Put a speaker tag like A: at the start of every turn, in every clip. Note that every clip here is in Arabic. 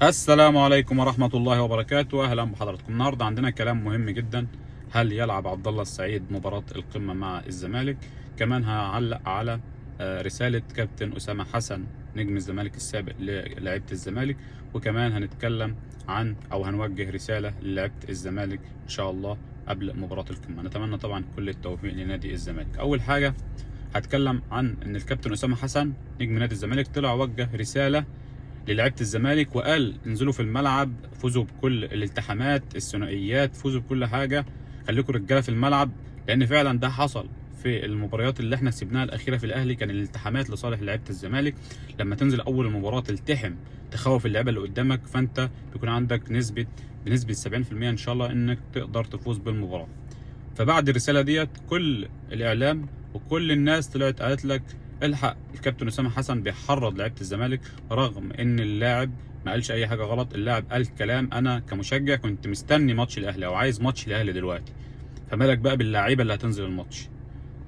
A: السلام عليكم ورحمة الله وبركاته. أهلا بحضراتكم. النهاردة عندنا كلام مهم جدا. هل يلعب عبد الله السعيد مباراة القمة مع الزمالك؟ كمان هعلق على رسالة كابتن أسامة حسن نجم الزمالك السابق للاعيبة الزمالك، وكمان هنتكلم عن أو هنوجه رسالة للاعيبة الزمالك إن شاء الله قبل مباراة القمة. نتمنى طبعا كل التوفيق لنادي الزمالك. أول حاجة هتكلم عن إن الكابتن أسامة حسن نجم نادي الزمالك طلع وجه رسالة للعيبه الزمالك وقال انزلوا في الملعب، فوزوا بكل الالتحامات، الثنائيات، فوزوا بكل حاجه، خليكم رجاله في الملعب. لان فعلا ده حصل في المباريات اللي احنا سيبناها الاخيره في الاهلي، كان الالتحامات لصالح لعيبه الزمالك. لما تنزل اول المباراه تلتحم تخوف اللعيبه اللي قدامك، فانت بيكون عندك بنسبه 70% ان شاء الله انك تقدر تفوز بالمباراه. فبعد الرساله ديت كل الاعلام وكل الناس طلعت قالت لك الحق الكابتن اسامه حسن بيحرض لعيبه الزمالك، رغم ان اللاعب ما قالش اي حاجه غلط. اللاعب قال كلام انا كمشجع كنت مستني ماتش الاهلي او عايز ماتش الاهلي دلوقتي، فمالك بقى باللاعيبه اللي هتنزل الماتش.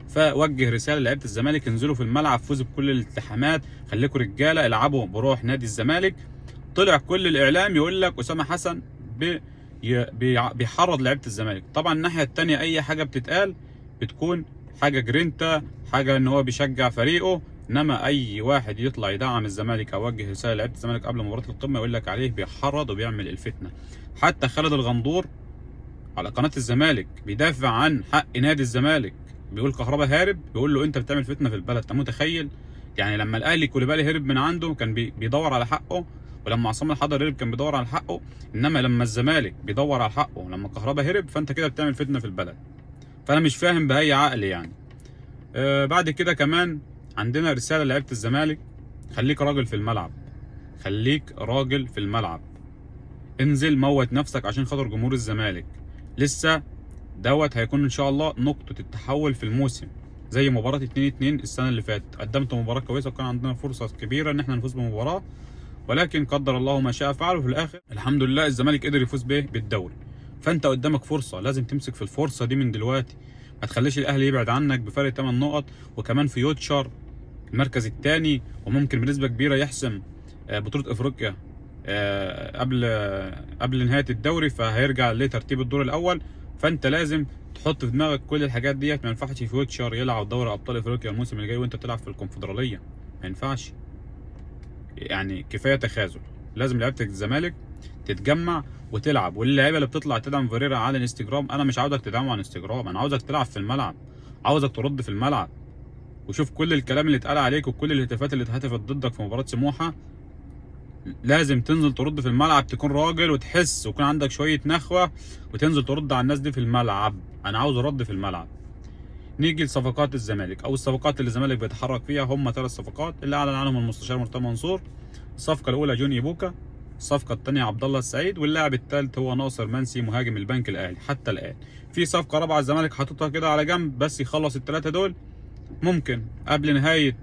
A: فوجه رساله لعيبه الزمالك انزلوا في الملعب، فوزوا بكل الالتحامات، خليكم رجاله، العبوا بروح نادي الزمالك. طلع كل الاعلام يقول لك اسامه حسن بيحرض لعيبه الزمالك. طبعا الناحيه الثانيه اي حاجه بتتقال بتكون حاجه جرينتا، حاجه ان هو بيشجع فريقه. انما اي واحد يطلع يدعم الزمالك او يوجه رساله لعيبه الزمالك قبل مباراه القمه يقول لك عليه بيحرض وبيعمل الفتنه. حتى خالد الغندور على قناه الزمالك بيدافع عن حق نادي الزمالك، بيقول كهربا هارب، بيقول له انت بتعمل فتنه في البلد. انت متخيل؟ يعني لما الاهلي كوليبالي هرب من عنده كان بيدور على حقه، ولما عصام الحضري هرب كان بيدور على حقه. انما لما الزمالك بيدور على حقه لما كهربا هرب، فانت كده بتعمل فتنه في البلد. فانا مش فاهم باي عقل يعني. بعد كده كمان عندنا رساله لعيبه الزمالك: خليك راجل في الملعب، خليك راجل في الملعب، انزل موت نفسك عشان خاطر جمهور الزمالك. لسه دوت هيكون ان شاء الله نقطه التحول في الموسم، زي مباراه 2-2 السنه اللي فاتت. قدمت مباراه كويسه وكان عندنا فرصه كبيره ان احنا نفوز بالمباراه، ولكن قدر الله ما شاء فعل، وفي الاخر الحمد لله الزمالك قدر يفوز بالدوري. فانت قدامك فرصه، لازم تمسك في الفرصه دي من دلوقتي. ما تخليش الاهلي يبعد عنك بفرق 8 نقط، وكمان في يوتشر المركز الثاني، وممكن بنسبه كبيره يحسم بطوله افريقيا قبل نهايه الدوري، فهيرجع لترتيب الدور الاول. فانت لازم تحط في دماغك كل الحاجات ديت. ما ينفعش في يوتشر يلعب دوري ابطال افريقيا الموسم اللي جاي وانت بتلعب في الكونفدراليه، ما ينفعش. يعني كفايه تخاذل. لازم لعيبه الزمالك تتجمع وتلعب. واللعيبه اللي بتطلع تدعم فيريرا على الانستجرام، انا مش عاوزك تدعمه على الانستجرام، انا عاوزك تلعب في الملعب، عاوزك ترد في الملعب. وشوف كل الكلام اللي اتقال عليك وكل الهتافات اللي اتهتفت ضدك في مباراه سموحه، لازم تنزل ترد في الملعب، تكون راجل وتحس ويكون عندك شويه نخوه وتنزل ترد على الناس دي في الملعب. انا عاوز رد في الملعب. نيجي لصفقات الزمالك او الصفقات اللي الزمالك بيتحرك فيها. هم 3 صفقات اللي اعلن عنهم المستشار مرتضى منصور. الصفقه الاولى جوني بوكا، الصفقه الثانيه عبد الله السعيد، واللاعب الثالث هو ناصر منسي مهاجم البنك الاهلي. حتى الان في صفقه رابعه الزمالك حاططها كده على جنب، بس يخلص الثلاثه دول ممكن قبل نهايه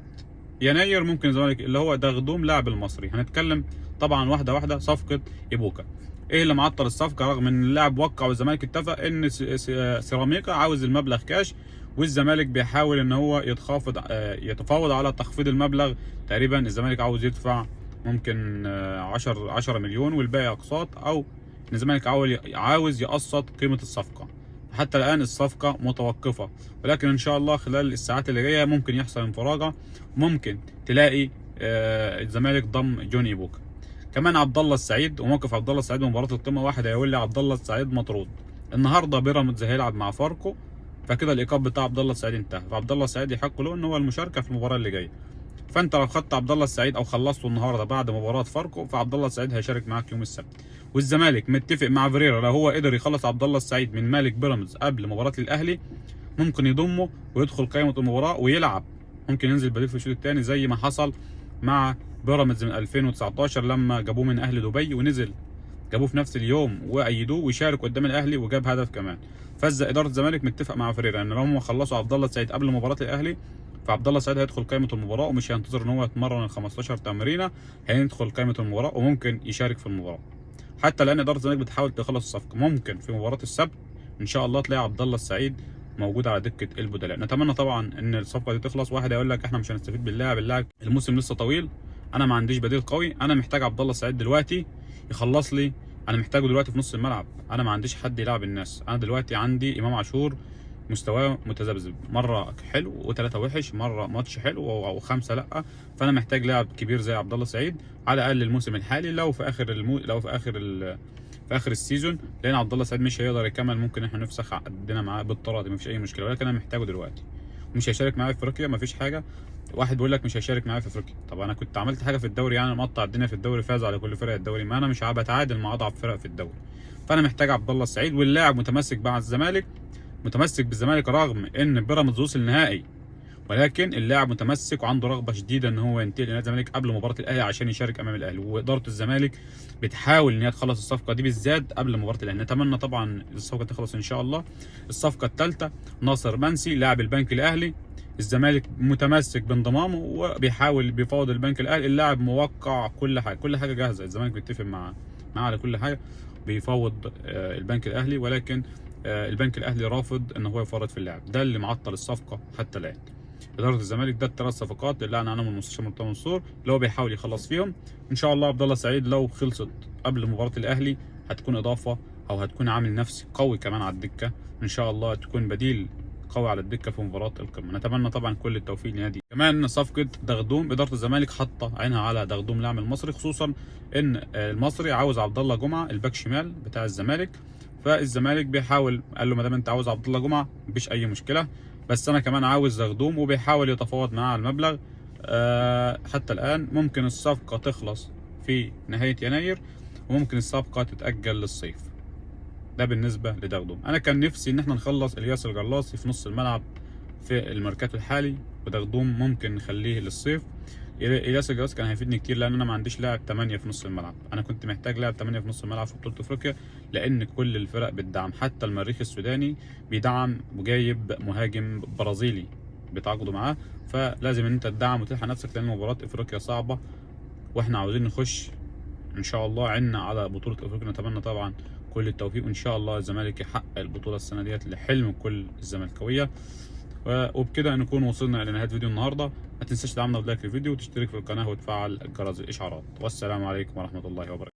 A: يناير. ممكن الزمالك اللي هو دغدوم لاعب المصري. هنتكلم طبعا واحده واحده. صفقه ايبوكا، ايه اللي معطل الصفقه رغم ان اللاعب وقع والزمالك اتفق ان سيراميكا عاوز المبلغ كاش، والزمالك بيحاول ان هو يتفاوض على تخفيض المبلغ. تقريبا الزمالك عاوز يدفع ممكن 10 مليون والباقي اقساط، او ان الزمالك عاوز يقسط قيمه الصفقه. حتى الان الصفقه متوقفه، ولكن ان شاء الله خلال الساعات اللي جايه ممكن يحصل انفراجه، ممكن تلاقي الزمالك ضم جوني بوكا. كمان عبد الله السعيد وموقف عبد الله السعيد بمباراه القمه. واحد هيقول لي عبد الله السعيد مطرود، النهارده بيراميدز هيلعب مع فاركو، فكده الايقاف بتاع عبد الله السعيد انتهى، فعبد الله السعيد يحق له ان هو المشاركه في المباراه اللي جايه. فانت لو خدت عبد الله السعيد او خلصته النهارده بعد مباراه فاركو، فعبد الله السعيد هيشارك معاك يوم السبت. والزمالك متفق مع فيريرا لو هو قدر يخلص عبد الله السعيد من مالك بيراميدز قبل مباراه الاهلي، ممكن يضمه ويدخل قائمه المباراه ويلعب. ممكن ينزل بديل في الشوط الثاني زي ما حصل مع بيراميدز من 2019 لما جابوه من اهل دبي ونزل، جابوه في نفس اليوم وايدوه ويشارك قدام الاهلي وجاب هدف كمان. اداره الزمالك متفق مع فريرا ان لو هم خلصوا عبد الله السعيد قبل مباراه الاهلي، فعبد الله السعيد هيدخل قائمه المباراه ومش هينتظر ان هو يتمرن ال 15 تمرينه، هيدخل قائمه المباراه وممكن يشارك في المباراه. حتى الان اداره الزمالك بتحاول تخلص الصفقه، ممكن في مباراه السبت ان شاء الله تلاقي عبد الله السعيد موجود على دكه البدلاء. نتمنى طبعا ان الصفقه دي تخلص. واحد هيقول لك احنا مش هنستفيد باللاعب، الموسم لسه طويل، انا ما عنديش بديل قوي، انا محتاج عبد الله السعيد دلوقتي يخلص لي. انا محتاجه دلوقتي في نص الملعب، انا ما عنديش حد يلعب الناس. انا دلوقتي عندي امام عاشور مستواه متذبذب، مره حلو وثلاثه وحش، مره ماتش حلو وخمسه لا. فانا محتاج لاعب كبير زي عبد الله السعيد على الاقل الموسم الحالي. لو في اخر في اخر السيزون لان عبد الله السعيد مش هيقدر يكمل، ممكن احنا نفسخ عقدنا معاه بالطرد، مفيش اي مشكله، ولكن انا محتاجه دلوقتي. ومش هيشارك معايا في افريقيا، مفيش حاجه. واحد بيقول لك مش هيشارك معايا في افريقيا، طب انا كنت عملت حاجه في الدوري يعني، مقطع الدنيا في الدوري، فاز على كل فرق الدوري، ما انا مش بتعادل مع اضعف فرق في الدوري. فانا محتاج عبد الله السعيد، واللاعب متمسك مع الزمالك، متمسك بالزمالك رغم ان بيراميدز وصل النهائي، ولكن اللاعب متمسك وعنده رغبه شديده ان هو ينتقل لنادي الزمالك قبل مباراه الاهلي عشان يشارك امام الاهلي. واداره الزمالك بتحاول ان هي تخلص الصفقه دي بالذات قبل مباراه الاهلي. نتمنى طبعا الصفقه تخلص ان شاء الله. الصفقه الثالثه ناصر منسي لاعب البنك الاهلي، الزمالك متمسك بانضمامه وبيحاول بيفاوض البنك الاهلي. اللاعب موقع كل حاجه جاهزه، الزمالك بيتفق معاه على كل حاجه، بيفاوض البنك الاهلي، ولكن البنك الاهلي رافض ان هو يفرط في اللاعب. ده اللي معطل الصفقه حتى الان. اداره الزمالك ده الثلاث صفقات اللي اعلن عنهم المستشار مرتضى منصور اللي هو بيحاول يخلص فيهم. ان شاء الله عبد الله السعيد لو خلصت قبل مباراه الاهلي هتكون اضافه، او هتكون عامل نفسي قوي كمان على الدكه، ان شاء الله تكون بديل قوي على الدكه في مباراه القمه. نتمنى طبعا كل التوفيق لنادي. كمان صفقه دغدوم، اداره الزمالك حاطه عينها على دغدوم لاعب المصري، خصوصا ان المصري عاوز عبد الله جمعه الباك شمال بتاع الزمالك. فالزمالك بيحاول، قال له ما دام انت عاوز عبد الله جمعه مفيش اي مشكله، بس انا كمان عاوز دغدوم، وبيحاول يتفاوض معاه على المبلغ. حتى الان ممكن الصفقه تخلص في نهايه يناير، وممكن الصفقه تتاجل للصيف. ده بالنسبه لدغدوم. انا كان نفسي ان احنا نخلص الياس الجلاصي في نص الملعب في الميركاتو الحالي، ودغدوم ممكن نخليه للصيف. الياس الجلاصي كان هيفيدني كتير، لان انا ما عنديش لاعب 8 في نص الملعب. انا كنت محتاج لاعب 8 في نص الملعب في بطوله افريقيا، لان كل الفرق بتدعم، حتى المريخ السوداني بيدعم وجايب مهاجم برازيلي بيتعاقدوا معاه. فلازم ان انت تدعم وتلحق نفسك، لان مباراه افريقيا صعبه، واحنا عاوزين نخش ان شاء الله عنا على بطوله افريقيا. نتمنى طبعا كل التوفيق، وان شاء الله الزمالك يحقق البطوله السنه ديت لحلم كل الزملكاويه. وبكده نكون وصلنا الى نهايه فيديو النهارده. ما تنساش تدعمنا بلايك للفيديو وتشترك في القناه وتفعل جرس الاشعارات. والسلام عليكم ورحمه الله وبركاته.